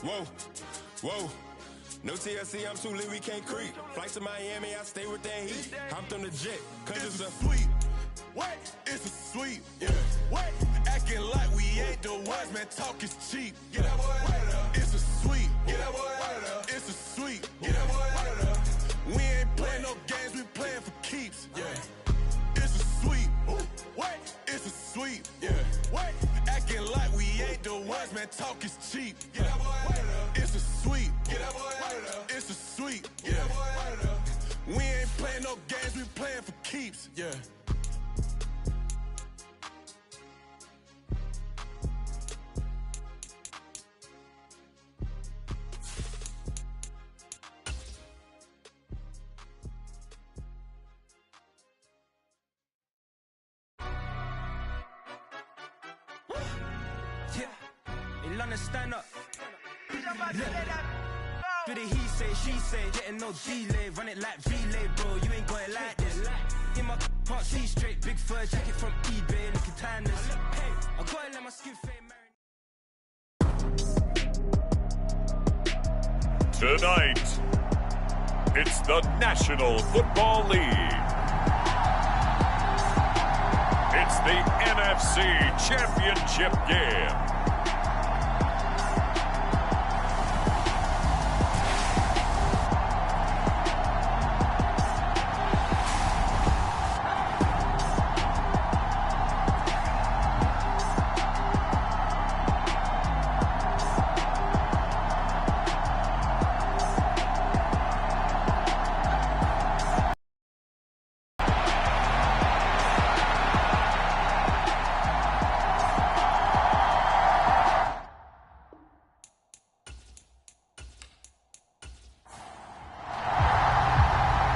Whoa, whoa. No TLC, I'm too lit, we can't creep. Flights to Miami, I stay with that heat. Hopped on the jet, cause it's a sweet. What? It's a sweet. Yeah. What? Acting like we ain't the ones, man. Talk is cheap. Get that boy out of there. It's a sweet. Get that boy out of there. It's a sweet. Get that boy out of there. We ain't playing no games, we playing for keeps. Yeah. It's a sweet. What? It's a sweet. Yeah. What? Acting like we ain't the ones, man. Talk is cheap. Get that boy out of there. It's a sweet. Get that boy out of there. It's a sweet. Get that boy out of there. We ain't playing no games, we playing for keeps. Yeah. Stand up. Do the he say, she say, getting no delay, run it like relay, bro. You ain't got it like this. In my can't see straight, big fur jacket from eBay, looking timeless. I gotta let my skin fade, Tonight, it's the National Football League. It's the NFC Championship game.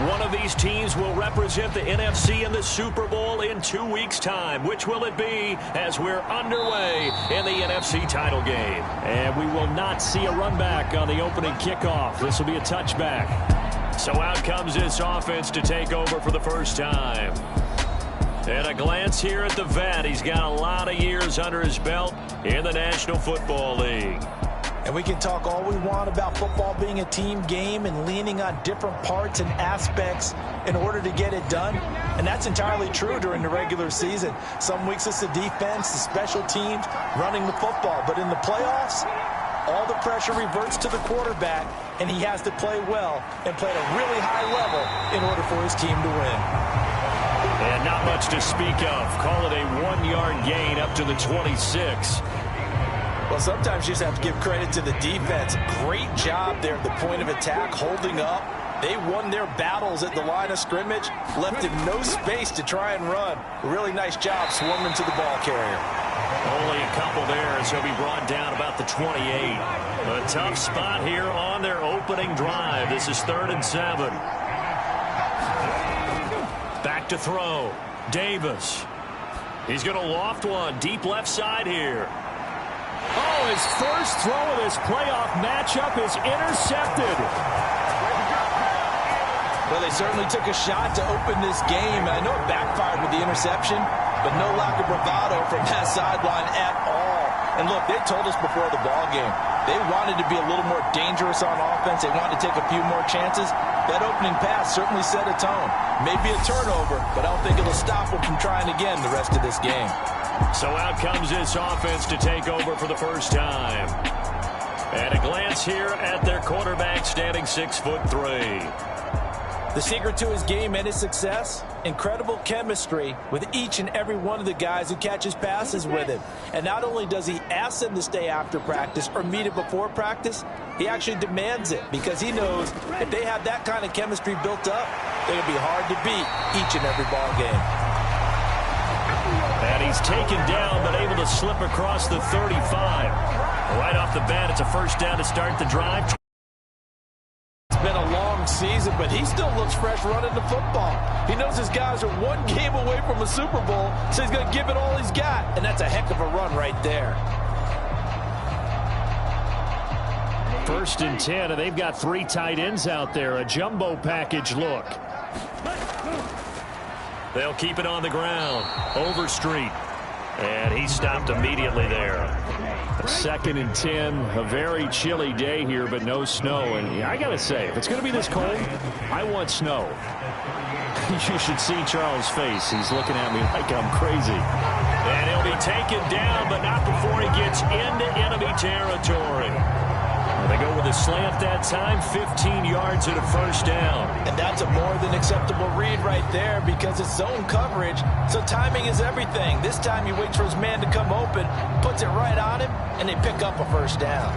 One of these teams will represent the NFC in the Super Bowl in 2 weeks' time. Which will it be as we're underway in the NFC title game? And we will not see a run back on the opening kickoff. This will be a touchback. So out comes this offense to take over for the first time. And a glance here at the vet. He's got a lot of years under his belt in the National Football League. And we can talk all we want about football being a team game and leaning on different parts and aspects in order to get it done. And that's entirely true during the regular season. Some weeks it's the defense, the special teams, running the football. But in the playoffs, all the pressure reverts to the quarterback, and he has to play well and play at a really high level in order for his team to win. And not much to speak of. Call it a 1-yard gain up to the 26. Well, sometimes you just have to give credit to the defense. Great job there at the point of attack, holding up. They won their battles at the line of scrimmage, left him no space to try and run. A really nice job swarming to the ball carrier. Only a couple there, so he'll be brought down about the 28. A tough spot here on their opening drive. This is 3rd and 7. Back to throw. Davis. He's going to loft one. Deep left side here. Oh, his first throw of this playoff matchup is intercepted. Well, they certainly took a shot to open this game. I know it backfired with the interception, but no lack of bravado from that sideline at all. And look, they told us before the ball game, they wanted to be a little more dangerous on offense. They wanted to take a few more chances. That opening pass certainly set a tone. Maybe a turnover, but I don't think it'll stop them from trying again the rest of this game. So out comes this offense to take over for the first time. And a glance here at their quarterback standing 6'3". The secret to his game and his success, incredible chemistry with each and every one of the guys who catches passes with him. And not only does he ask them to stay after practice or meet it before practice, he actually demands it because he knows if they have that kind of chemistry built up, it'll be hard to beat each and every ball game. And he's taken down but able to slip across the 35. Right off the bat, it's a first down to start the drive. It's been a long season, but he still looks fresh running the football. He knows his guys are one game away from a Super Bowl, so he's going to give it all he's got. And that's a heck of a run right there. 1st and 10, and they've got 3 tight ends out there. A jumbo package look. They'll keep it on the ground. Overstreet. And he stopped immediately there. 2nd and 10, a very chilly day here, but no snow. And I got to say, if it's going to be this cold, I want snow. You should see Charles' face. He's looking at me like I'm crazy. And he'll be taken down, but not before he gets into enemy territory. They go with a slant that time, 15 yards and a first down. And that's a more than acceptable read right there because it's zone coverage, so timing is everything. This time he waits for his man to come open, puts it right on him, and they pick up a first down.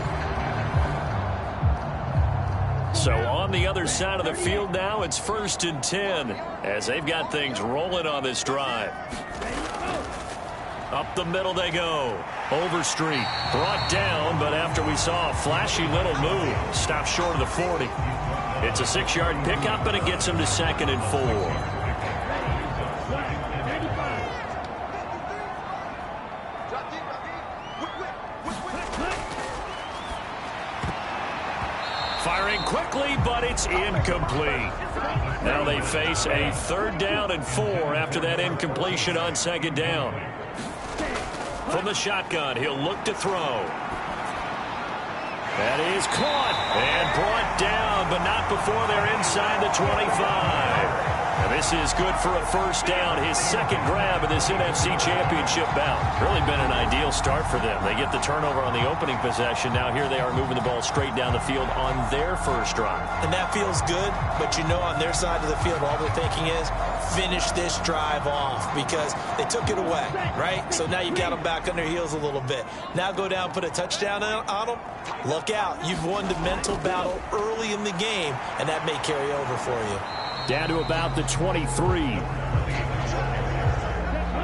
So on the other side of the field now, it's 1st and 10 as they've got things rolling on this drive. Up the middle they go. Overstreet brought down, but after we saw a flashy little move, stopped short of the 40. It's a 6-yard pickup, and it gets him to 2nd and 4. Firing quickly, but it's incomplete. Now they face a 3rd down and 4 after that incompletion on 2nd down. From the shotgun, he'll look to throw. That is caught and brought down, but not before they're inside the 25. And this is good for a first down, his 2nd grab of this NFC Championship bout. Really been an ideal start for them. They get the turnover on the opening possession. Now here they are moving the ball straight down the field on their first drive. And that feels good, but you know on their side of the field, all they're thinking is finish this drive off because they took it away, right? So now you've got them back on their heels a little bit. Now go down, put a touchdown on them. Look out. You've won the mental battle early in the game, and that may carry over for you. Down to about the 23.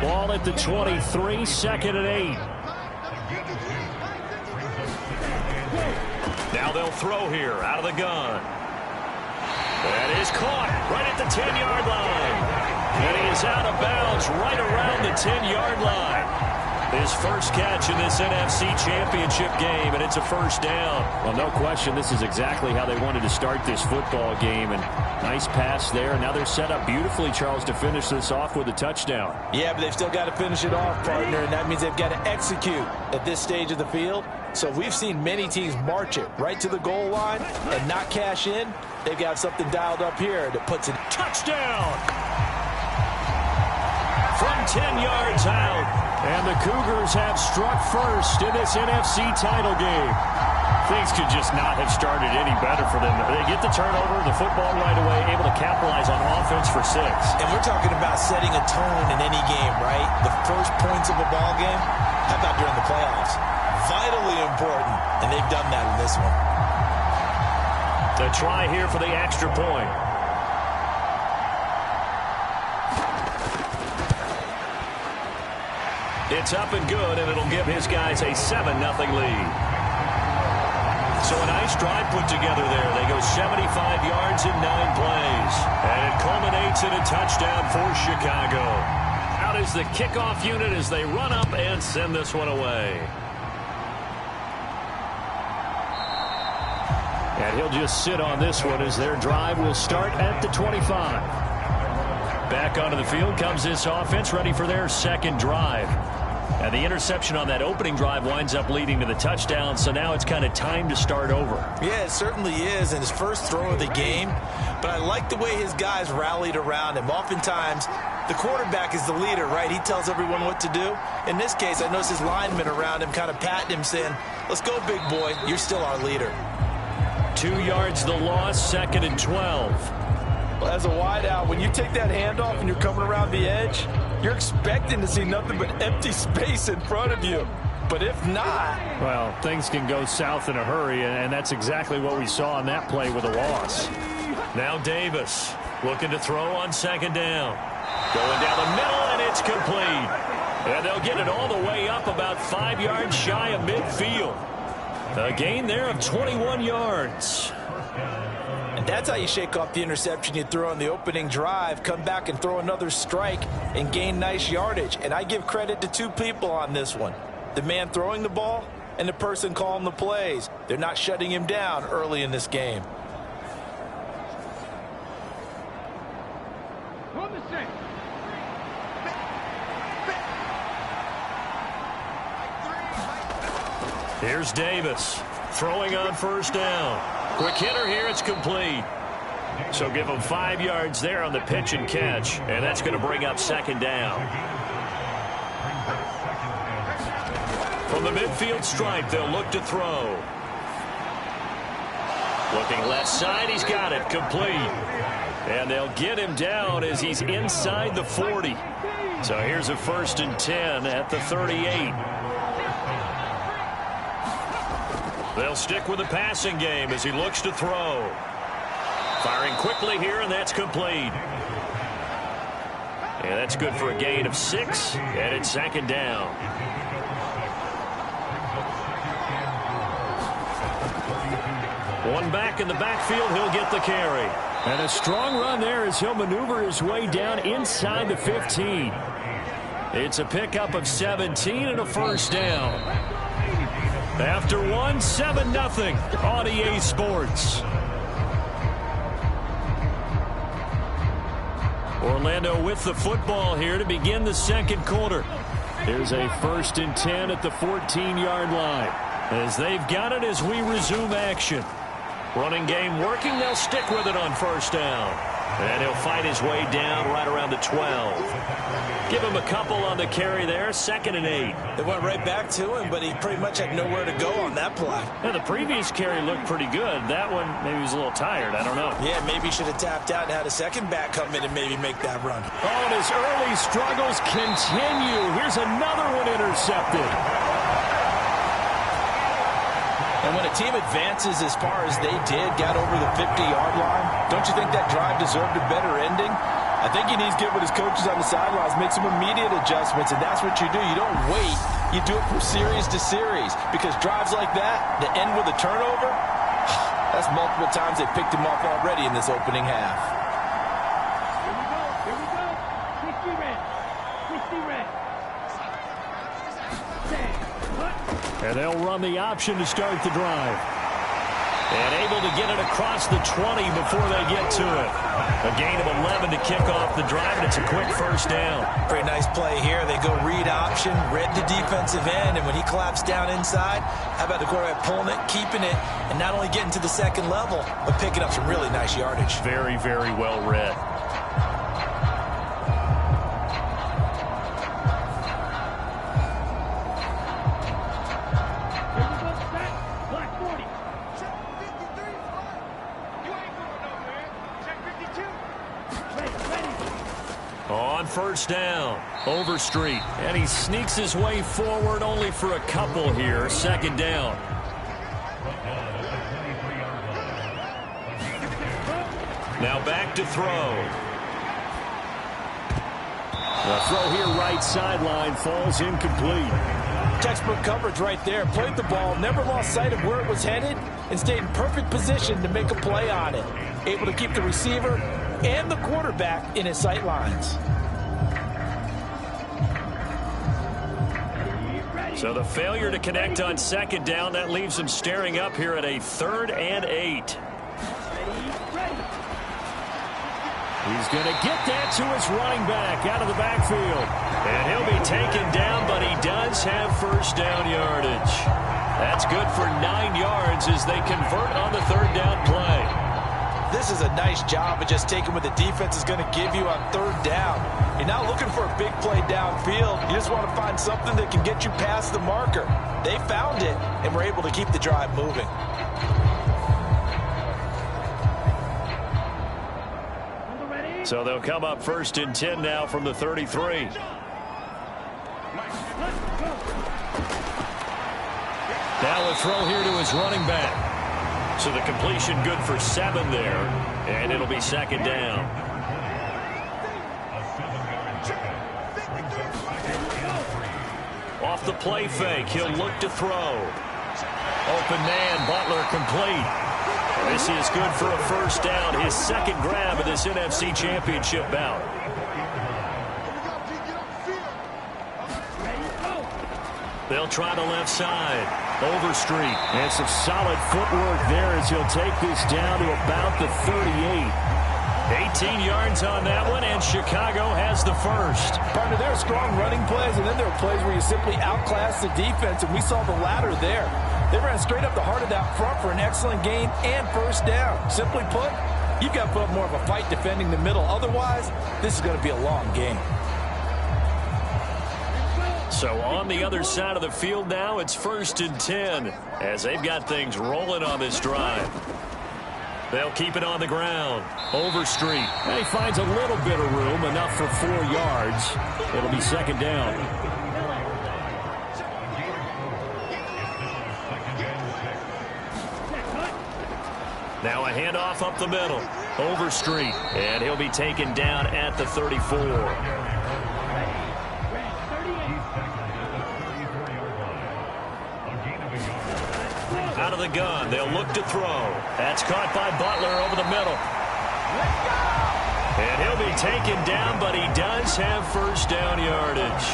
Ball at the 23, 2nd and 8. Now they'll throw here out of the gun. That is caught right at the 10-yard line. And he is out of bounds right around the 10-yard line. His first catch in this NFC Championship game, and it's a first down. Well, no question, this is exactly how they wanted to start this football game. And nice pass there. Now they're set up beautifully, Charles, to finish this off with a touchdown. Yeah, but they've still got to finish it off, partner, and that means they've got to execute at this stage of the field. So we've seen many teams march it right to the goal line and not cash in. They've got something dialed up here that puts it. Touchdown! From 10 yards out. And the Cougars have struck first in this NFC title game. Things could just not have started any better for them. They get the turnover, the football right away, able to capitalize on offense for 6. And we're talking about setting a tone in any game, right? The first points of a ball game, how about during the playoffs? Vitally important, and they've done that in this one. The try here for the extra point. It's up and good, and it'll give his guys a 7-0 lead. So a nice drive put together there. They go 75 yards in 9 plays. And it culminates in a touchdown for Chicago. Out is the kickoff unit as they run up and send this one away. And he'll just sit on this one as their drive will start at the 25. Back onto the field comes this offense, ready for their 2nd drive. And the interception on that opening drive winds up leading to the touchdown, so now it's kind of time to start over. Yeah, it certainly is, and his first throw of the game. But I like the way his guys rallied around him. Oftentimes, the quarterback is the leader, right? He tells everyone what to do. In this case, I noticed his linemen around him kind of patting him, saying, let's go, big boy. You're still our leader. 2 yards the loss, 2nd and 12. Well, as a wideout, when you take that handoff and you're coming around the edge, you're expecting to see nothing but empty space in front of you. But if not... Well, things can go south in a hurry, and that's exactly what we saw on that play with a loss. Now Davis looking to throw on 2nd down. Going down the middle, and it's complete. And they'll get it all the way up about 5 yards shy of midfield. A gain there of 21 yards. And that's how you shake off the interception you throw on the opening drive, come back and throw another strike and gain nice yardage. And I give credit to 2 people on this one. The man throwing the ball and the person calling the plays. They're not shutting him down early in this game. Here's Davis throwing on first down. Quick hitter here. It's complete. So give him 5 yards there on the pitch and catch, and that's going to bring up second down. From the midfield stripe, they'll look to throw. Looking left side, he's got it, complete. And they'll get him down as he's inside the 40. So here's a 1st and 10 at the 38. They'll stick with the passing game as he looks to throw. Firing quickly here, and that's complete. And that's good for a gain of 6, and it's second down. One back in the backfield, he'll get the carry. And a strong run there as he'll maneuver his way down inside the 15. It's a pickup of 17 and a first down. After one, 7-0 on EA Sports. Orlando with the football here to begin the second quarter. Here's a 1st and 10 at the 14-yard line. As they've got it as we resume action. Running game working. They'll stick with it on first down. And he'll fight his way down right around the 12. Give him a couple on the carry there. 2nd and 8. They went right back to him, but he pretty much had nowhere to go on that play. Yeah, the previous carry looked pretty good. That one, maybe he was a little tired. I don't know. Yeah, maybe he should have tapped out and had a second back come in and maybe make that run. Oh, and his early struggles continue. Here's another one intercepted. And when a team advances as far as they did, got over the 50-yard line, don't you think that drive deserved a better ending? I think he needs to get with his coaches on the sidelines, make some immediate adjustments, and that's what you do. You don't wait. You do it from series to series, because drives like that, that end with a turnover, that's multiple times they picked him off already in this opening half. Here we go. 60 red. 60 red. And they'll run the option to start the drive. And able to get it across the 20 before they get to it. A gain of 11 to kick off the drive, and it's a quick first down. Pretty nice play here. They go read option, read the defensive end, and when he collapsed down inside, how about the quarterback pulling it, keeping it, and not only getting to the second level, but picking up some really nice yardage. Very, very well read. First down, Overstreet, and he sneaks his way forward only for a couple here. Second down. Now back to throw. The throw here right sideline falls incomplete. Textbook coverage right there. Played the ball, never lost sight of where it was headed, and stayed in perfect position to make a play on it. Able to keep the receiver and the quarterback in his sight lines. So the failure to connect on second down, that leaves him staring up here at a 3rd and 8. He's going to get that to his running back out of the backfield. And he'll be taken down, but he does have first down yardage. That's good for 9 yards as they convert on the 3rd down play. This is a nice job of just taking what the defense is going to give you on 3rd down. You're not looking for a big play downfield. You just want to find something that can get you past the marker. They found it and were able to keep the drive moving. So they'll come up 1st and 10 now from the 33. Now a throw here to his running back. So the completion good for 7 there, and it'll be second down. Off the play fake, he'll look to throw. Open man, Butler complete. And this is good for a first down, his 2nd grab of this NFC Championship bout. They'll try the left side. Overstreet. And some solid footwork there as he'll take this down to about the 38. 18 yards on that one, and Chicago has the first. Partner, there are strong running plays, and then there are plays where you simply outclass the defense, and we saw the latter there. They ran straight up the heart of that front for an excellent gain and first down. Simply put, you've got to put up more of a fight defending the middle. Otherwise, this is going to be a long game. So on the other side of the field now, it's 1st and 10 as they've got things rolling on this drive. They'll keep it on the ground. Overstreet. And he finds a little bit of room, enough for 4 yards. It'll be 2nd down. Now a handoff up the middle. Overstreet. And he'll be taken down at the 34. Out of the gun. They'll look to throw. That's caught by Butler over the middle. And he'll be taken down, but he does have first down yardage.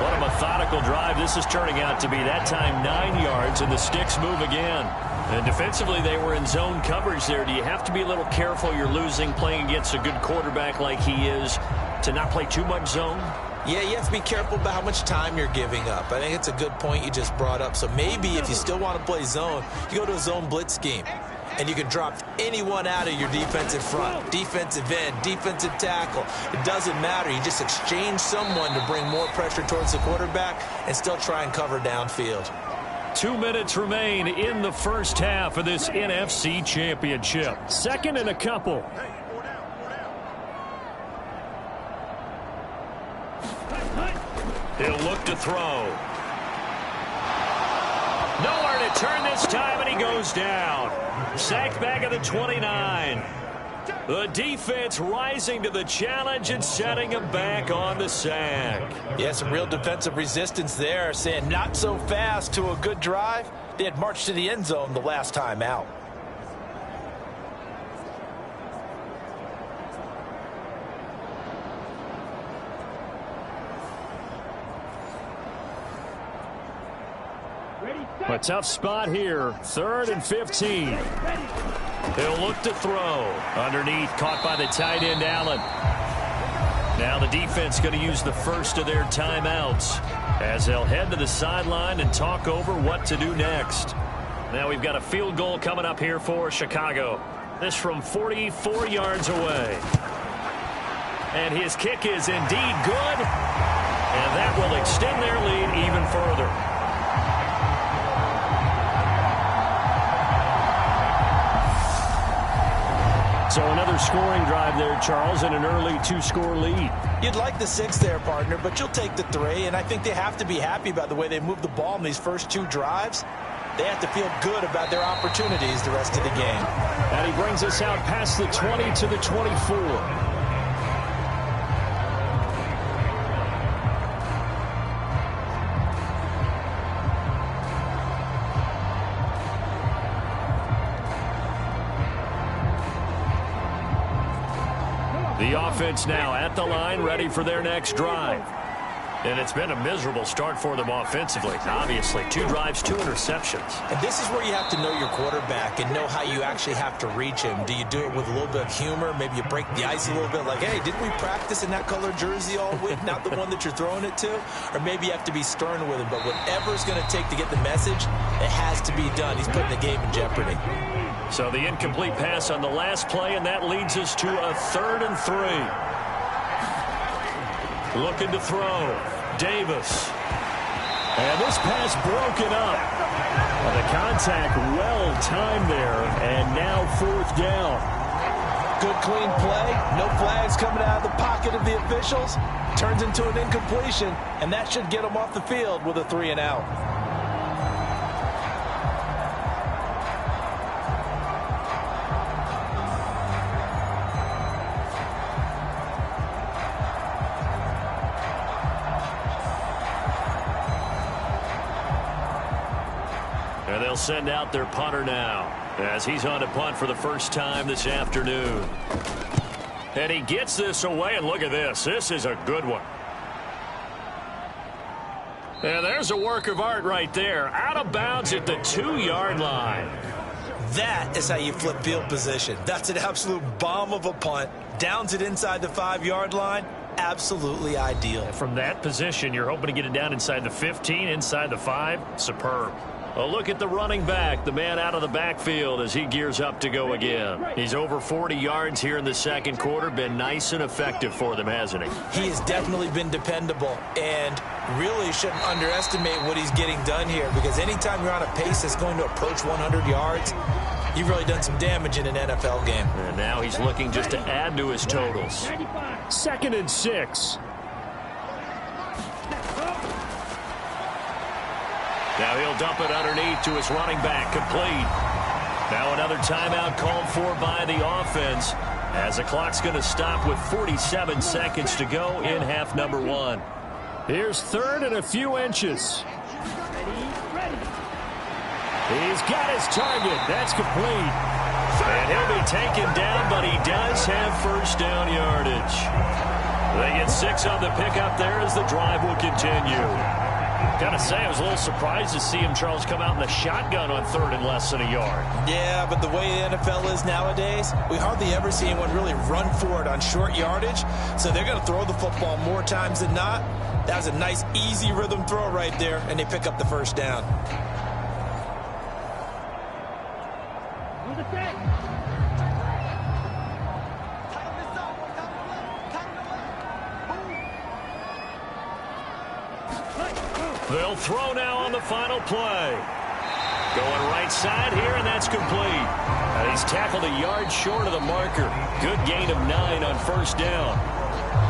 What a methodical drive this is turning out to be. That time 9 yards, and the sticks move again. And defensively, they were in zone coverage there. Do you have to be a little careful? You're losing, playing against a good quarterback like he is, to not play too much zone? Yeah, you have to be careful about how much time you're giving up. I think it's a good point you just brought up. So maybe if you still want to play zone, you go to a zone blitz scheme. And you can drop anyone out of your defensive front, defensive end, defensive tackle. It doesn't matter. You just exchange someone to bring more pressure towards the quarterback and still try and cover downfield. 2 minutes remain in the first half of this NFC Championship. 2nd and a couple. He'll look to throw. Nowhere to turn this time, and he goes down. Sacked back at the 29. The defense rising to the challenge and setting him back on the sack. Yeah, some real defensive resistance there, saying not so fast to a good drive. They had marched to the end zone the last time out. A tough spot here. 3rd and 15. He'll look to throw. Underneath, caught by the tight end, Allen. Now the defense going to use the first of their timeouts as they'll head to the sideline and talk over what to do next. Now we've got a field goal coming up here for Chicago. This from 44 yards away. And his kick is indeed good. And that will extend their lead even further. So another scoring drive there, Charles, and an early 2-score lead. You'd like the 6 there, partner, but you'll take the 3, and I think they have to be happy about the way they moved the ball in these first 2 drives. They have to feel good about their opportunities the rest of the game. And he brings us out past the 20 to the 24. The offense now at the line, ready for their next drive. And it's been a miserable start for them offensively. Obviously, 2 drives, 2 interceptions. And this is where you have to know your quarterback and know how you actually have to reach him. Do you do it with a little bit of humor? Maybe you break the ice a little bit like, hey, didn't we practice in that color jersey all week? Not the one that you're throwing it to? Or maybe you have to be stern with him. But whatever it's going to take to get the message, it has to be done. He's putting the game in jeopardy. So the incomplete pass on the last play, and that leads us to a 3rd and 3. Looking to throw. Davis. And this pass broken up. Well, the contact well timed there, and now 4th down. Good clean play. No flags coming out of the pocket of the officials. Turns into an incompletion, and that should get them off the field with a 3 and out. And they'll send out their punter now as he's on to punt for the first time this afternoon. And he gets this away, and look at this. This is a good one. And there's a work of art right there. Out of bounds at the 2-yard line. That is how you flip field position. That's an absolute bomb of a punt. Downs it inside the 5-yard line. Absolutely ideal. From that position, you're hoping to get it down inside the 15, inside the 5. Superb. A look at the running back, the man out of the backfield as he gears up to go again. He's over 40 yards here in the second quarter. Been nice and effective for them, hasn't he? He has definitely been dependable, and really shouldn't underestimate what he's getting done here, because anytime you're on a pace that's going to approach 100 yards, you've really done some damage in an NFL game. And now he's looking just to add to his totals. 2nd and 6. Now he'll dump it underneath to his running back, complete. Now another timeout called for by the offense, as the clock's going to stop with 47 seconds to go in half number 1. Here's 3rd and a few inches. He's got his target. That's complete. And he'll be taken down, but he does have first down yardage. They get 6 on the pickup there as the drive will continue. Gotta say, I was a little surprised to see him, Charles, come out in the shotgun on 3rd and less than a yard. Yeah, but the way the NFL is nowadays, we hardly ever see anyone really run for it on short yardage. So they're going to throw the football more times than not. That was a nice, easy rhythm throw right there, and they pick up the first down. They'll throw now on the final play. Going right side here, and that's complete. He's tackled a yard short of the marker. Good gain of 9 on first down.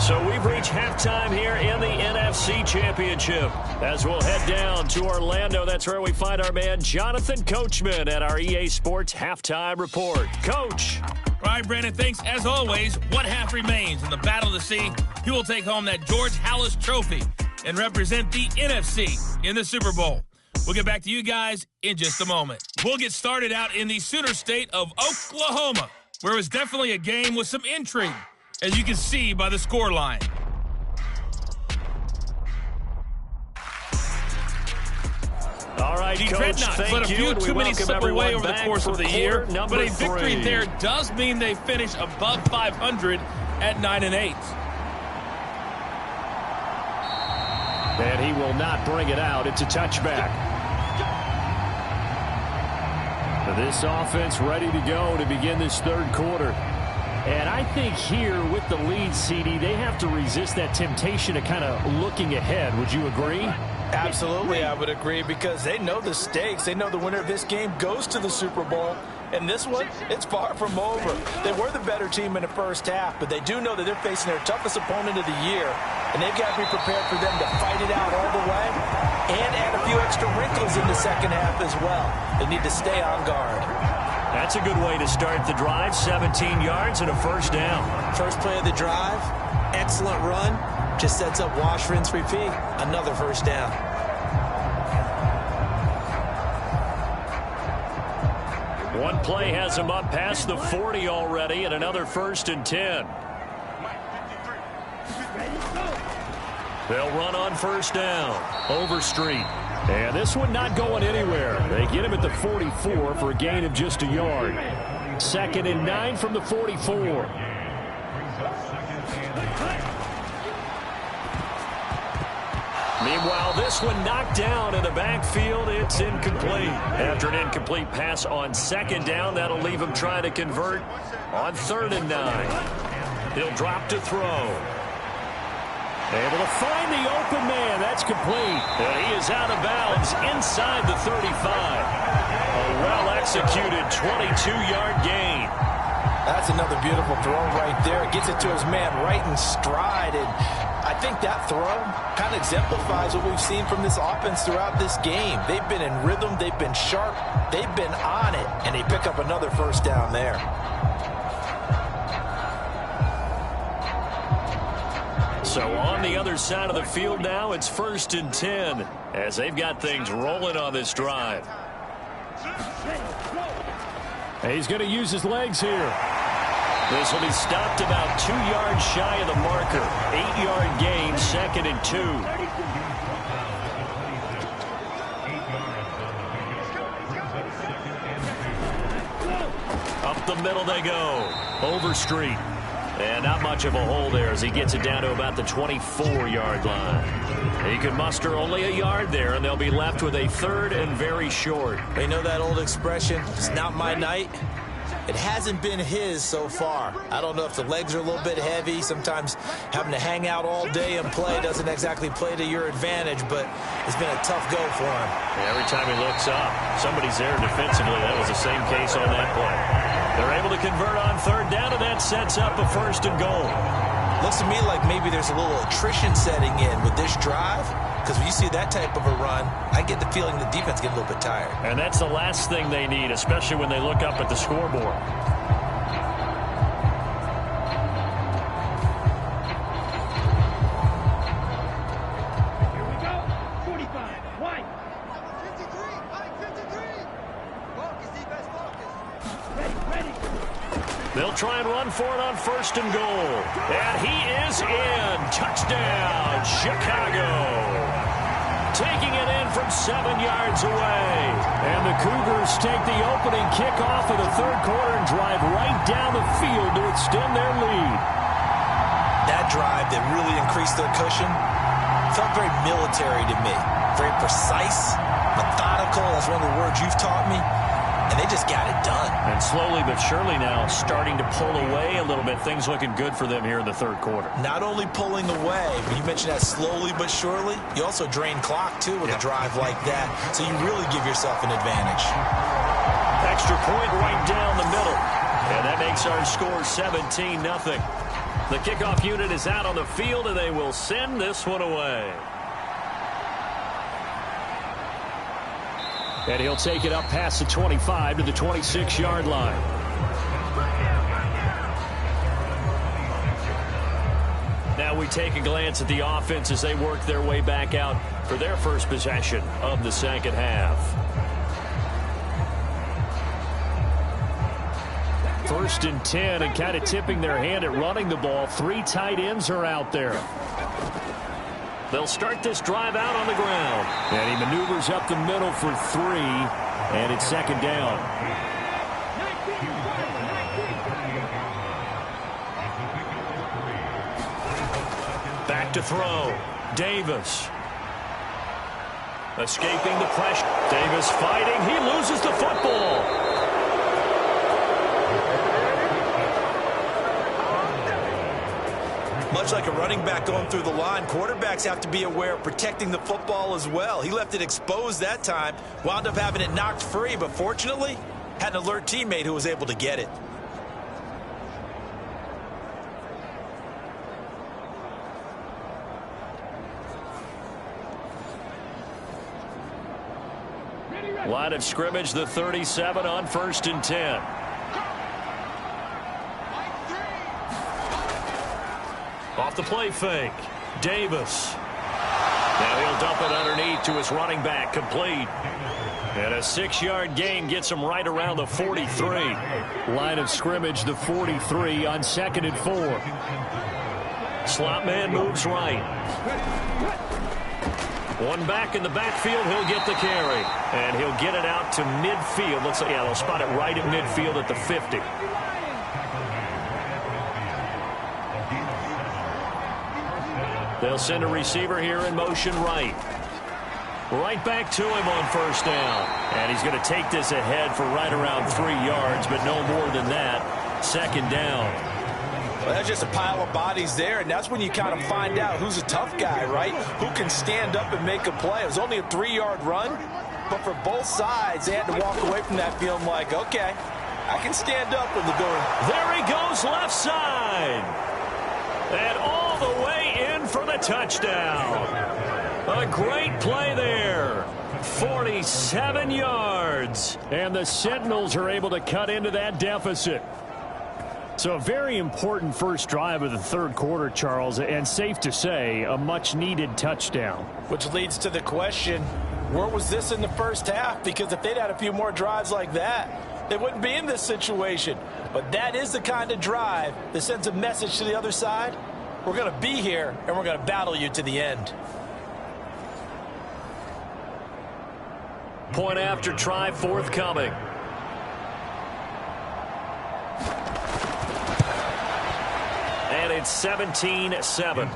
So we've reached halftime here in the NFC Championship. As we'll head down to Orlando, that's where we find our man Jonathan Coachman at our EA Sports Halftime Report. Coach. All right, Brandon, thanks. As always, one half remains. In the battle to see who will take home that George Halas Trophy and represent the NFC in the Super Bowl. We'll get back to you guys in just a moment. We'll get started out in the Sooner state of Oklahoma, where it was definitely a game with some intrigue, as you can see by the scoreline. All right, The Coach, Dreadnoughts let a few too many slip away over the course of the year, but a victory 3. there does mean they finish above 500 at 9-8. And he will not bring it out. It's a touchback. This offense ready to go to begin this third quarter. And I think here with the lead, CD, they have to resist that temptation of kind of looking ahead. Would you agree? Absolutely, I would agree, because they know the stakes. They know the winner of this game goes to the Super Bowl. And this one, it's far from over. They were the better team in the first half, but they do know that they're facing their toughest opponent of the year, and they've got to be prepared for them to fight it out all the way and add a few extra wrinkles in the second half as well. They need to stay on guard. That's a good way to start the drive. 17 yards and a first down. First play of the drive, excellent run. Just sets up wash, rinse, repeat. Another first down. One play has him up past the 40 already, and another 1st and 10. They'll run on first down. Overstreet. And this one not going anywhere. They get him at the 44 for a gain of just a yard. 2nd and 9 from the 44. Meanwhile, this one knocked down in the backfield. It's incomplete. After an incomplete pass on 2nd down, that'll leave him trying to convert on 3rd and 9. He'll drop to throw. Able to find the open man. That's complete. And he is out of bounds inside the 35. A well-executed 22-yard gain. That's another beautiful throw right there. Gets it to his man right in stride. And I think that throw kind of exemplifies what we've seen from this offense throughout this game. They've been in rhythm. They've been sharp. They've been on it. And they pick up another first down there. So on the other side of the field now, it's 1st and 10 as they've got things rolling on this drive. He's going to use his legs here. This will be stopped about 2 yards shy of the marker. 8-yard gain, 2nd and 2. Up the middle they go. Overstreet. And not much of a hole there as he gets it down to about the 24-yard line. He can muster only a yard there, and they'll be left with a third and very short. They know that old expression, it's not my night. It hasn't been his so far. I don't know if the legs are a little bit heavy. Sometimes having to hang out all day and play doesn't exactly play to your advantage, but it's been a tough go for him. Every time he looks up, somebody's there defensively. That was the same case on that play. They're able to convert on third down, and that sets up a first and goal. Looks to me like maybe there's a little attrition setting in with this drive, because when you see that type of a run, I get the feeling the defense gets a little bit tired. And that's the last thing they need, especially when they look up at the scoreboard. Here we go. 45. White. 53. Mike, 53. Focus, defense, focus. Ready. They'll try and run for it on first and goal. And he is in. Touchdown, Chicago. Taking it in from 7 yards away. And the Cougars take the opening kickoff of the third quarter and drive right down the field to extend their lead. That drive that really increased their cushion felt very military to me. Very precise, methodical. That's one of the words you've taught me. And they just got it done. And slowly but surely now starting to pull away a little bit. Things looking good for them here in the third quarter. Not only pulling away, but you mentioned that slowly but surely, you also drain clock, too, with a drive like that. So you really give yourself an advantage. Extra point right down the middle. And that makes our score 17-0. The kickoff unit is out on the field, and they will send this one away. And he'll take it up past the 25 to the 26-yard line. Now we take a glance at the offense as they work their way back out for their first possession of the second half. First and 10, and kind of tipping their hand at running the ball. 3 tight ends are out there. They'll start this drive out on the ground. And he maneuvers up the middle for 3, and it's second down. Back to throw. Davis. Escaping the pressure. Davis fighting. He loses the football. Much like a running back going through the line, quarterbacks have to be aware of protecting the football as well. He left it exposed that time, wound up having it knocked free, but fortunately, had an alert teammate who was able to get it. Line of scrimmage, the 37 on first and 10. Off the play fake. Davis. Now he'll dump it underneath to his running back, complete. And a 6-yard gain gets him right around the 43. Line of scrimmage, the 43 on second and 4. Slot man moves right. One back in the backfield, he'll get the carry. And he'll get it out to midfield. Looks like, yeah, they'll spot it right at midfield at the 50. They'll send a receiver here in motion right. Right back to him on first down. And he's going to take this ahead for right around 3 yards, but no more than that. Second down. Well, that's just a pile of bodies there, and that's when you kind of find out who's a tough guy, right? Who can stand up and make a play. It was only a 3-yard run, but for both sides, they had to walk away from that feeling like, okay, I can stand up when the door. There he goes left side. And all the way in for the touchdown. A great play there. 47 yards. And the Sentinels are able to cut into that deficit. So a very important first drive of the third quarter, Charles, and safe to say, a much-needed touchdown. Which leads to the question, where was this in the first half? Because if they'd had a few more drives like that, they wouldn't be in this situation. But that is the kind of drive that sends a message to the other side. We're going to be here, and we're going to battle you to the end. Point after try forthcoming. It's 17-7.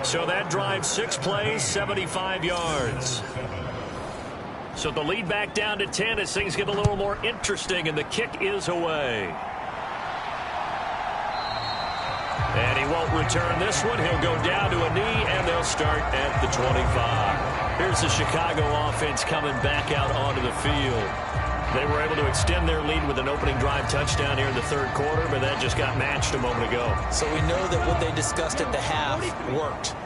So that drive, 6 plays, 75 yards. So the lead back down to 10 as things get a little more interesting, and the kick is away. And he won't return this one. He'll go down to a knee, and they'll start at the 25. Here's the Chicago offense coming back out onto the field. They were able to extend their lead with an opening drive touchdown here in the third quarter, but that just got matched a moment ago. So we know that what they discussed at the half worked.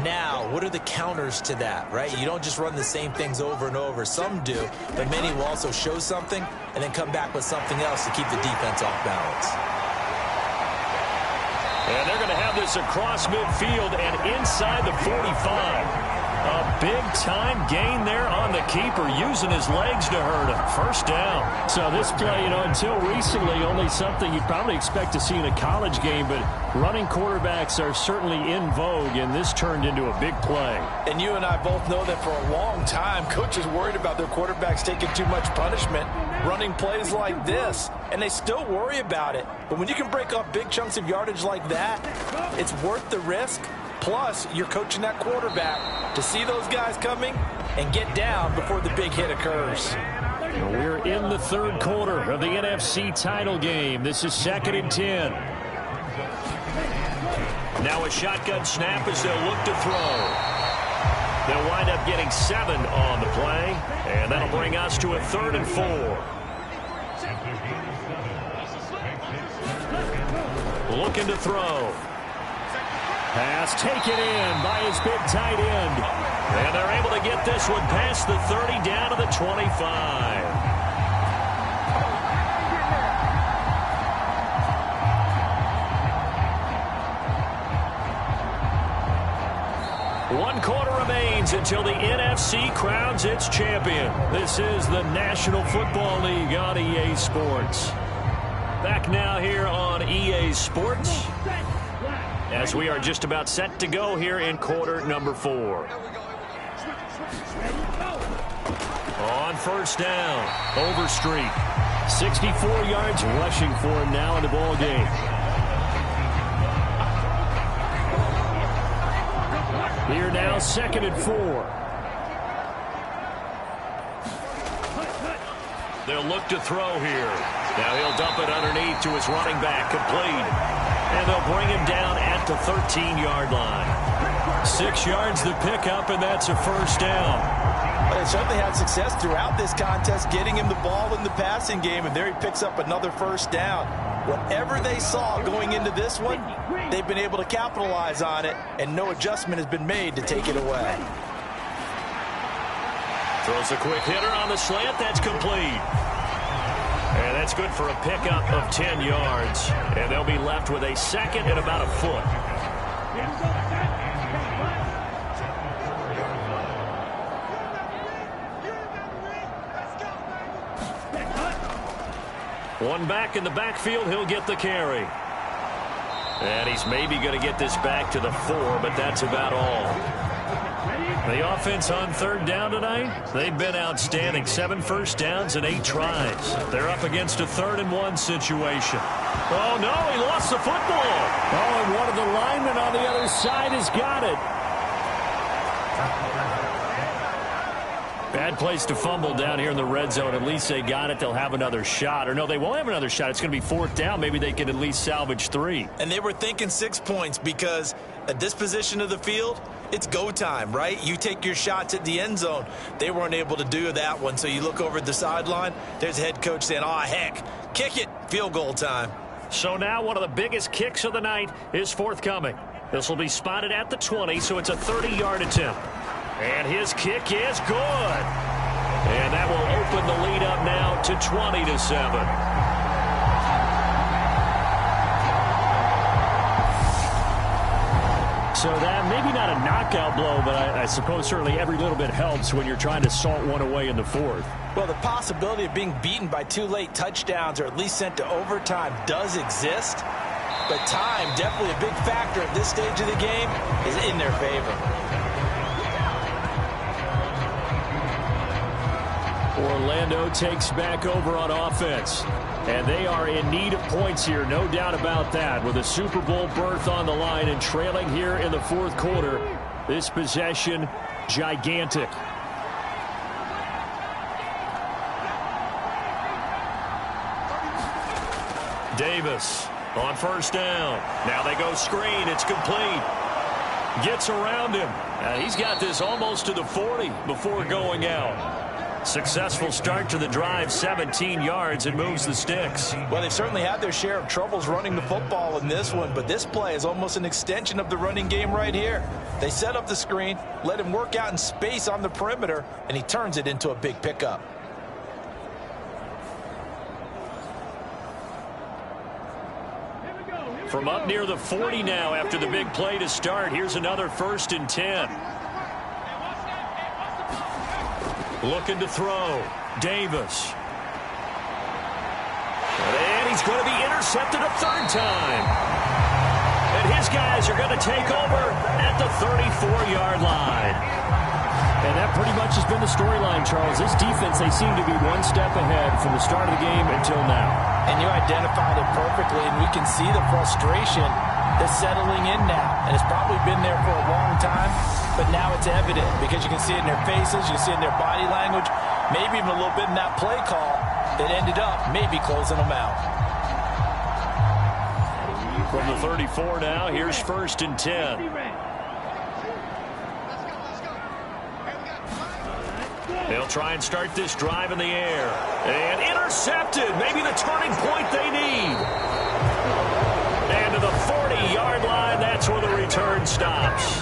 Now, what are the counters to that, right? You don't just run the same things over and over. Some do, but many will also show something and then come back with something else to keep the defense off balance. And they're going to have this across midfield and inside the 45. A big-time gain there on the keeper, using his legs to hurt him. First down. So this play, until recently, only something you'd probably expect to see in a college game, but running quarterbacks are certainly in vogue, and this turned into a big play. And you and I both know that for a long time, coaches worried about their quarterbacks taking too much punishment, running plays like this, and they still worry about it. But when you can break up big chunks of yardage like that, it's worth the risk. Plus, you're coaching that quarterback to see those guys coming and get down before the big hit occurs. We're in the third quarter of the NFC title game. This is 2nd and 10. Now a shotgun snap as they'll look to throw. They'll wind up getting 7 on the play, and that'll bring us to a 3rd and 4. Looking to throw. Pass taken in by his big tight end. And they're able to get this one past the 30 down to the 25. One quarter remains until the NFC crowns its champion. This is the National Football League on EA Sports. Back now here on EA Sports, as we are just about set to go here in quarter number 4. On first down, Overstreet. 64 yards rushing for him now in the ball game. Here now, 2nd and 4. They'll look to throw here. Now he'll dump it underneath to his running back, complete. And they'll bring him down at the 13-yard line. 6 yards to pick up, and that's a first down. Well, they certainly had success throughout this contest, getting him the ball in the passing game, and there he picks up another first down. Whatever they saw going into this one, they've been able to capitalize on it, and no adjustment has been made to take it away. Throws a quick hitter on the slant. That's complete. And that's good for a pickup of 10 yards. And they'll be left with a 2nd and about a foot. One back in the backfield. He'll get the carry. And he's maybe going to get this back to the 4, but that's about all. The offense on 3rd down tonight, they've been outstanding. 7 first downs and 8 tries. They're up against a 3rd and 1 situation. Oh, no, he lost the football. Oh, and one of the linemen on the other side has got it. Bad place to fumble down here in the red zone. At least they got it. They'll have another shot. Or no, they won't have another shot. It's going to be 4th down. Maybe they can at least salvage 3. And they were thinking 6 points because at this position of the field, it's go time, right? You take your shots at the end zone. They weren't able to do that one. So you look over at the sideline, there's the head coach saying, oh, heck, kick it, field goal time. So now one of the biggest kicks of the night is forthcoming. This will be spotted at the 20, so it's a 30-yard attempt. And his kick is good. And that will open the lead up now to 20-7. So that maybe not a knockout blow, but I suppose certainly every little bit helps when you're trying to salt one away in the 4th. Well, the possibility of being beaten by 2 late touchdowns or at least sent to overtime does exist. But time, definitely a big factor at this stage of the game, is in their favor. Orlando takes back over on offense. And they are in need of points here, no doubt about that. With a Super Bowl berth on the line and trailing here in the fourth quarter, this possession gigantic. Davis on first down. Now they go screen. It's complete. Gets around him. He's got this almost to the 40 before going out. Successful start to the drive, 17 yards, and moves the sticks. Well, they've certainly had their share of troubles running the football in this one, but this play is almost an extension of the running game right here. They set up the screen, let him work out in space on the perimeter, and he turns it into a big pickup. From up near the 40 now after the big play to start. Here's another 1st and 10. Looking to throw. Davis. And he's going to be intercepted a third time. And his guys are going to take over at the 34-yard line. And that pretty much has been the storyline, Charles. This defense, they seem to be one step ahead from the start of the game until now. And you identified it perfectly, and we can see the frustration that's settling in now. And it's probably been there for a long time, but now it's evident because you can see it in their faces, you can see it in their body language, maybe even a little bit in that play call that ended up maybe closing them out. From the 34 now, here's 1st and 10. They'll try and start this drive in the air. And intercepted. Maybe the turning point they need. And to the 40-yard line, that's where the return stops.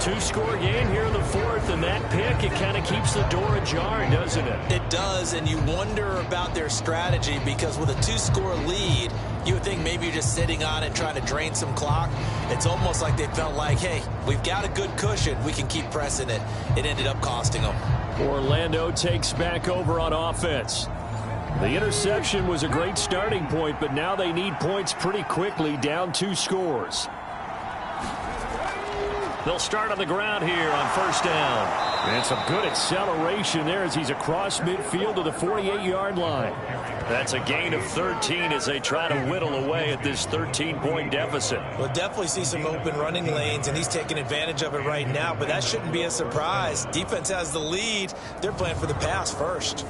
2-score game here in the fourth, and that pick, it kind of keeps the door ajar, doesn't it? It does, and you wonder about their strategy because with a 2-score lead, you would think maybe you're just sitting on it trying to drain some clock. It's almost like they felt like, hey, we've got a good cushion. We can keep pressing it. It ended up costing them. Orlando takes back over on offense. The interception was a great starting point, but now they need points pretty quickly, down 2 scores. They'll start on the ground here on first down. And some good acceleration there as he's across midfield to the 48-yard line. That's a gain of 13 as they try to whittle away at this 13-point deficit. We'll definitely see some open running lanes, and he's taking advantage of it right now, but that shouldn't be a surprise. Defense has the lead. They're playing for the pass first.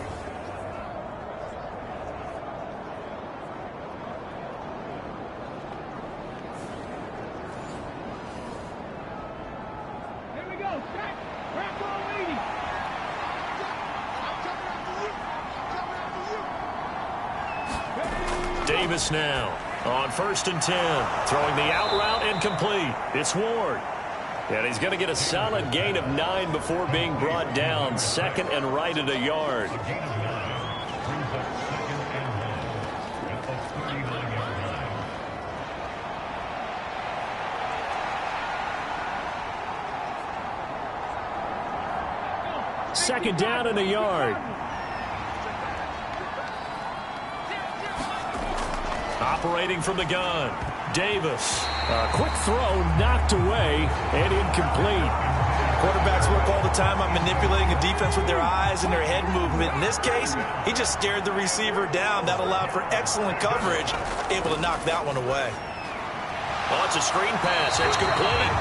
Davis now on 1st and 10. Throwing the out route incomplete. It's Ward. And he's going to get a solid gain of 9 before being brought down. 2nd and right at a yard. Second down and a yard. Operating from the gun, Davis. A quick throw knocked away and incomplete. Quarterbacks work all the time on manipulating a defense with their eyes and their head movement. In this case, he just stared the receiver down. That allowed for excellent coverage, able to knock that one away. Oh, it's a screen pass. It's complete.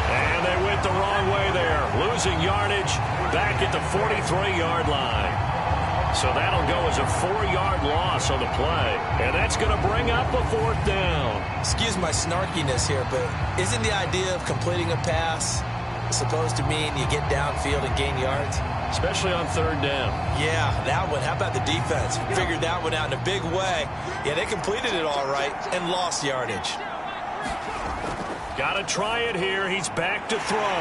And they went the wrong way there, losing yardage back at the 43-yard line. So that'll go as a 4-yard loss on the play. And that's going to bring up a 4th down. Excuse my snarkiness here, but isn't the idea of completing a pass supposed to mean you get downfield and gain yards? Especially on 3rd down. Yeah, that one. How about the defense? Figured that one out in a big way. Yeah, they completed it all right and lost yardage. Got to try it here. He's back to throw.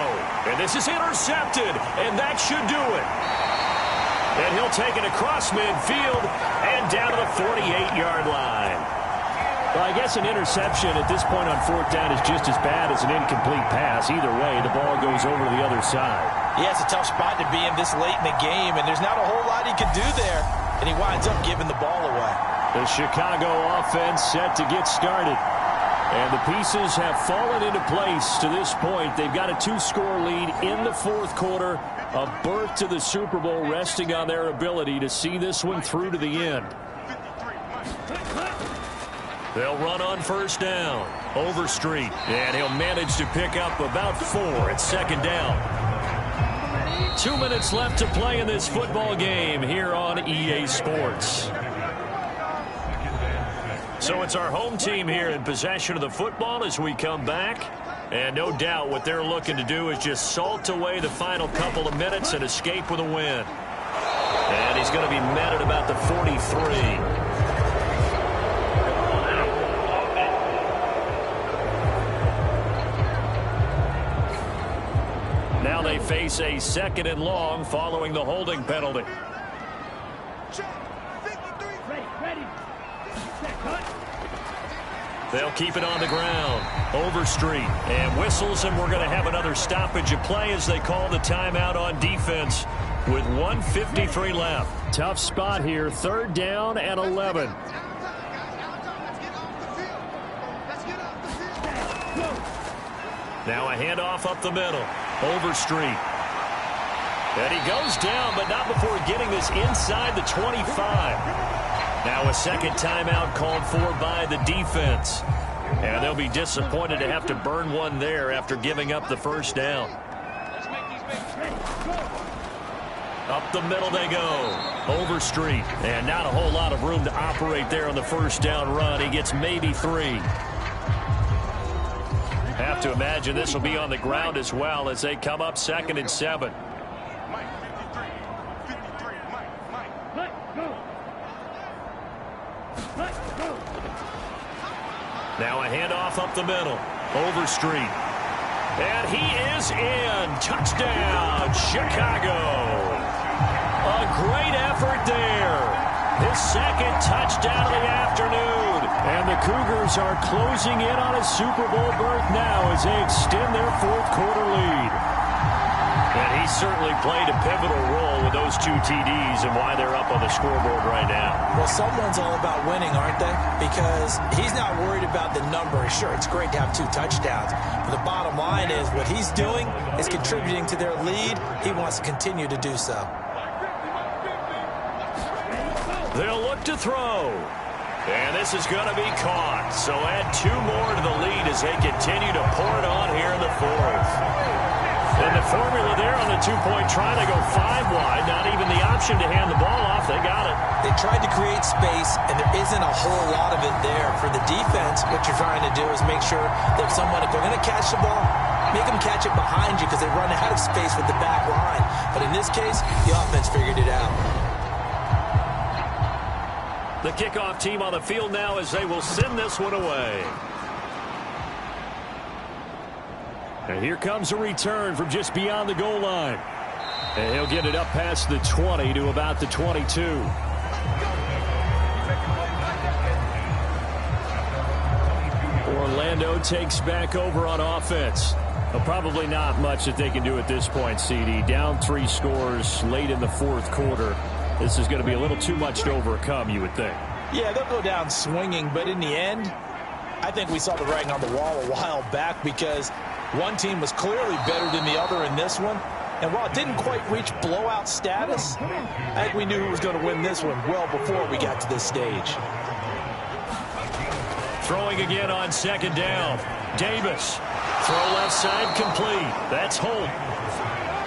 And this is intercepted. And that should do it. And he'll take it across midfield and down to the 48-yard line. Well, I guess an interception at this point on 4th down is just as bad as an incomplete pass. Either way, the ball goes over to the other side. Yeah, it's a tough spot to be in this late in the game, and there's not a whole lot he can do there. And he winds up giving the ball away. The Chicago offense set to get started. And the pieces have fallen into place to this point. They've got a 2-score lead in the fourth quarter. A berth to the Super Bowl resting on their ability to see this one through to the end. They'll run on first down. Overstreet. And he'll manage to pick up about 4 at second down. 2 minutes left to play in this football game here on EA Sports. So it's our home team here in possession of the football as we come back. And no doubt what they're looking to do is just salt away the final couple of minutes and escape with a win. And he's going to be met at about the 43. Now they face a 2nd and long following the holding penalty. They'll keep it on the ground. Overstreet and whistles, and we're going to have another stoppage of play as they call the timeout on defense with 1:53 left. Tough spot here. 3rd down and 11. Now a handoff up the middle. Overstreet. And he goes down, but not before getting this inside the 25. Now a second timeout called for by the defense. And they'll be disappointed to have to burn one there after giving up the first down. Up the middle they go. Overstreet. And not a whole lot of room to operate there on the first down run. He gets maybe 3. Have to imagine this will be on the ground as well as they come up 2nd and 7. Now a handoff up the middle. Overstreet. And he is in. Touchdown, Chicago. A great effort there. His 2nd touchdown of the afternoon. And the Cougars are closing in on a Super Bowl berth now as they extend their 4th quarter lead. And he certainly played a pivotal role with those 2 TDs and why they're up on the scoreboard right now. Well, someone's all about winning, aren't they? Because he's not worried about the number. Sure, it's great to have 2 touchdowns. But the bottom line is what he's doing is contributing to their lead. He wants to continue to do so. They'll look to throw. And this is going to be caught. So add 2 more to the lead as they continue to pour it on here in the 4th. And the formula there on the 2-point try, they go 5 wide. Not even the option to hand the ball off. They got it. They tried to create space, and there isn't a whole lot of it there. For the defense, what you're trying to do is make sure that someone, if they're going to catch the ball, make them catch it behind you because they run out of space with the back line. But in this case, the offense figured it out. The kickoff team on the field now as they will send this one away. And here comes a return from just beyond the goal line. And he'll get it up past the 20 to about the 22. Orlando takes back over on offense. Well, probably not much that they can do at this point, CD. Down 3 scores late in the 4th quarter. This is going to be a little too much to overcome, you would think. Yeah, they'll go down swinging, but in the end, I think we saw the writing on the wall a while back because one team was clearly better than the other in this one. And while it didn't quite reach blowout status, I think we knew who was going to win this one well before we got to this stage. Throwing again on 2nd down. Davis. Throw left side complete. That's Holt.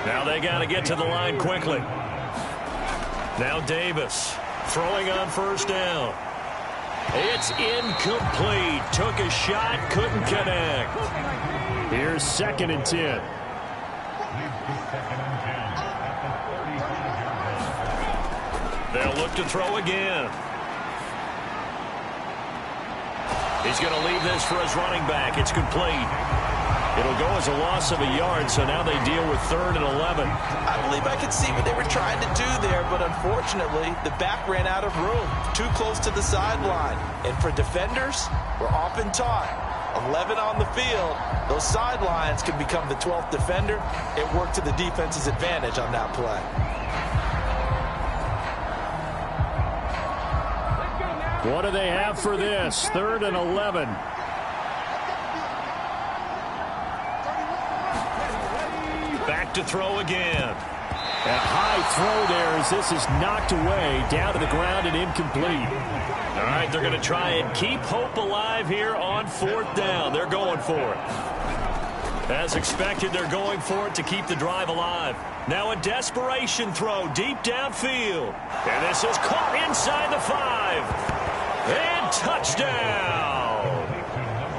Now they got to get to the line quickly. Now Davis throwing on 1st down. It's incomplete. Took a shot, couldn't connect. Here's 2nd and 10. They'll look to throw again. He's going to leave this for his running back. It's complete. It'll go as a loss of a yard, so now they deal with 3rd and 11. I believe I could see what they were trying to do there, but unfortunately, the back ran out of room. Too close to the sideline. And for defenders, we're often taught, 11 on the field, those sidelines can become the 12th defender. It worked to the defense's advantage on that play. What do they have for this? 3rd and 11. back to throw again. A high throw there as this is knocked away, down to the ground and incomplete. All right, they're going to try and keep hope alive here on 4th down. They're going for it. As expected, they're going for it to keep the drive alive. Now a desperation throw deep downfield. And this is caught inside the 5. And touchdown.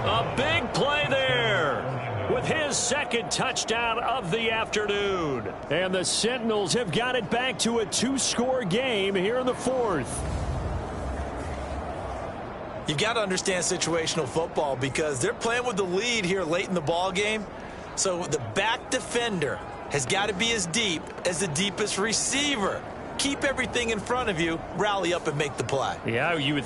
A big play there with his second touchdown of the afternoon. And the Sentinels have got it back to a 2-score game here in the 4th. You've got to understand situational football because they're playing with the lead here late in the ball game. So the back defender has got to be as deep as the deepest receiver. Keep everything in front of you, rally up and make the play. Yeah, you would.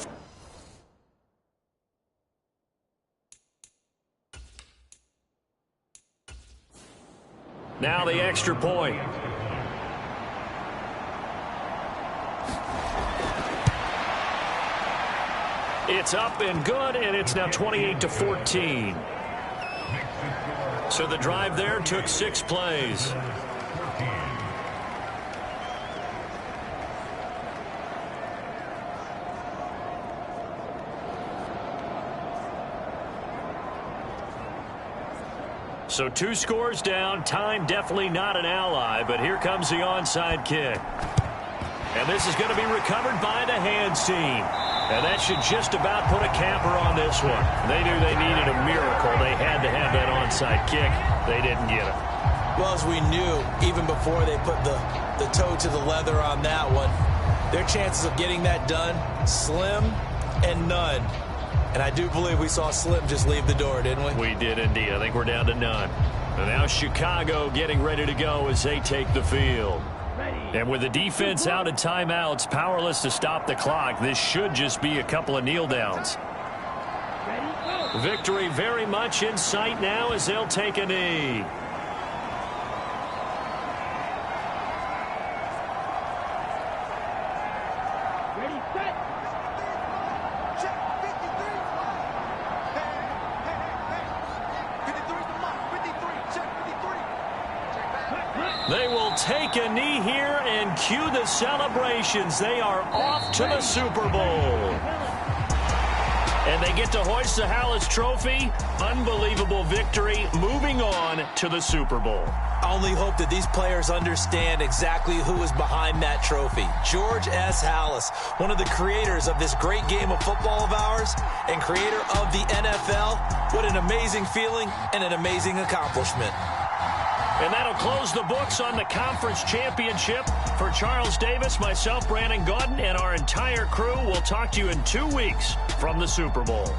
Now the extra point. It's up and good, and it's now 28-14. So the drive there took 6 plays. So 2 scores down. Time definitely not an ally, but here comes the onside kick. And this is going to be recovered by the hands team. And that should just about put a capper on this one. They knew they needed a miracle. They had to have that onside kick. They didn't get it. Well, as we knew, even before they put the toe to the leather on that one, their chances of getting that done, slim and none. And I do believe we saw Slim just leave the door, didn't we? We did indeed. I think we're down to none. And now Chicago getting ready to go as they take the field. And with the defense out of timeouts, powerless to stop the clock, this should just be a couple of kneel downs. Victory very much in sight now as they'll take a knee. Ready, set. Check 53. Hey. 53's the mark. 53. Check 53. Check back. They will take a knee here and cue the celebrations. They are off to the Super Bowl. And they get to hoist the Hallis Trophy. Unbelievable victory. Moving on to the Super Bowl. I only hope that these players understand exactly who is behind that trophy. George S. Hallis, one of the creators of this great game of football of ours and creator of the NFL. What an amazing feeling and an amazing accomplishment. And that'll close the books on the conference championship. For Charles Davis, myself, Brandon Gaudin, and our entire crew, we'll talk to you in 2 weeks from the Super Bowl.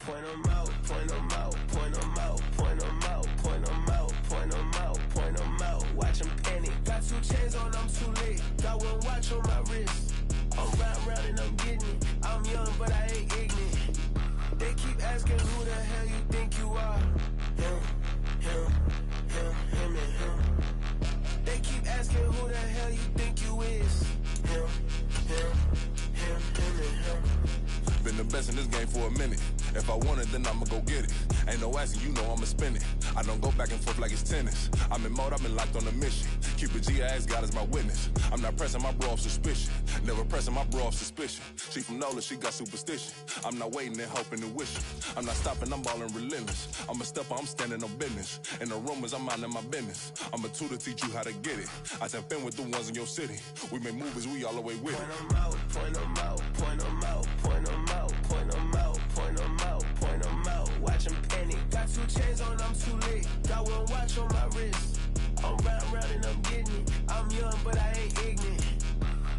Point 'em out, point 'em out, point 'em out, point 'em out, point 'em out, point 'em out, point 'em out. Watch 'em panic. Got 2 chains on, I'm too late. Got 1 watch on my wrist. I'm round and I'm getting it. I'm young, but I ain't ignorant. They keep asking who the hell you think you are. Him, and him. They keep asking who the hell you think you is. Him, and him. Been the best in this game for a minute. If I want it, then I'ma go get it. Ain't no asking, you know I'ma spin it. I don't go back and forth like it's tennis. I'm in mode, I've been locked on a mission. Cupid G, I ask God as my witness. I'm not pressing my bro off suspicion. Never pressing my bro off suspicion. She from Nola, she got superstition. I'm not waiting and hoping and wishing. I'm not stopping, I'm balling relentless. I'm a stepper, I'm standing on business. In the rumors, I'm minding my business. I'm a tutor, teach you how to get it. I tap in with the ones in your city. We make movies, we all the way with it. Point 'em out, point 'em out, point 'em out, point 'em out, point 'em out, point 'em out, point 'em out. Watch 'em panic. Got 2 chains on, I'm too late. Got 1 watch on my wrist. I'm round and I'm getting it. I'm young, but I ain't ignorant.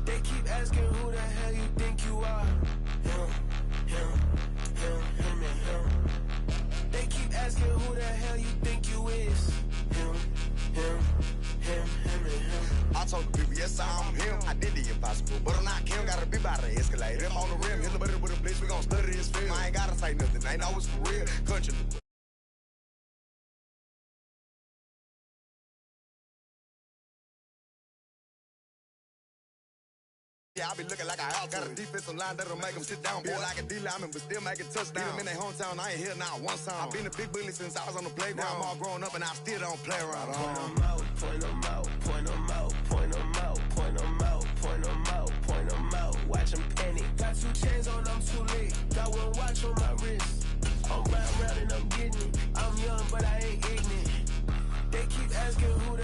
They keep asking who the hell you think you are. Him, and him. They keep asking who the hell you think you is. told the people, yes, I'm him. I did the impossible, but I'm not Kim. Gotta be by the escalator. If on the rim, hit the butter with a blitz, we gon' study his film. I ain't gotta say nothing, ain't always for real. Country. Yeah, I be looking like a house. Got a defensive line that'll make them sit down. Boy, like a D-lineman, but still make it touchdown. Beat them in their hometown, I ain't here not one time. I've been a big bully since I was on the playground. Now I'm all grown up and I still don't play around. Point them out, point them out, point them out, point them out, point them out, point them out, point them out. Watch them panic. Got 2 chains on, I'm too late. Got 1 watch on my wrist. I'm round and I'm getting it. I'm young, but I ain't ignorant. They keep asking who